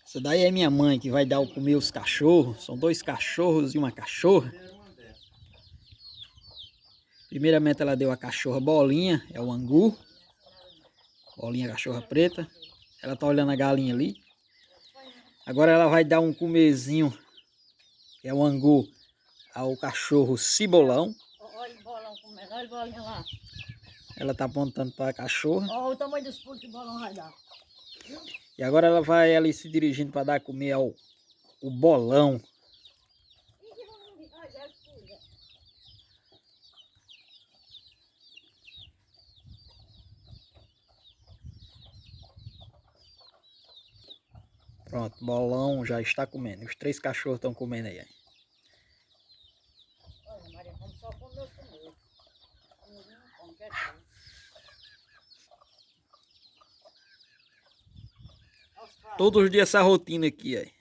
Essa daí é minha mãe que vai dar o comer os cachorros. São 2 cachorros e uma cachorra. Primeiramente ela deu a cachorra Bolinha, é o angu. Bolinha, cachorra preta. Ela tá olhando a galinha ali. Agora ela vai dar um comezinho, que é o angu, ao cachorro Cibolão. Olha o bolão comendo, olha o bolinho lá. Ela tá apontando para a cachorra. Olha o tamanho dos pulos que o bolão vai dar. E agora ela vai ali se dirigindo para dar a comer ao o bolão. Pronto, bolão já está comendo. Os 3 cachorros estão comendo aí. Olha, Maria, como só come meus comer. Como quietinho. Todos os dias essa rotina aqui, aí.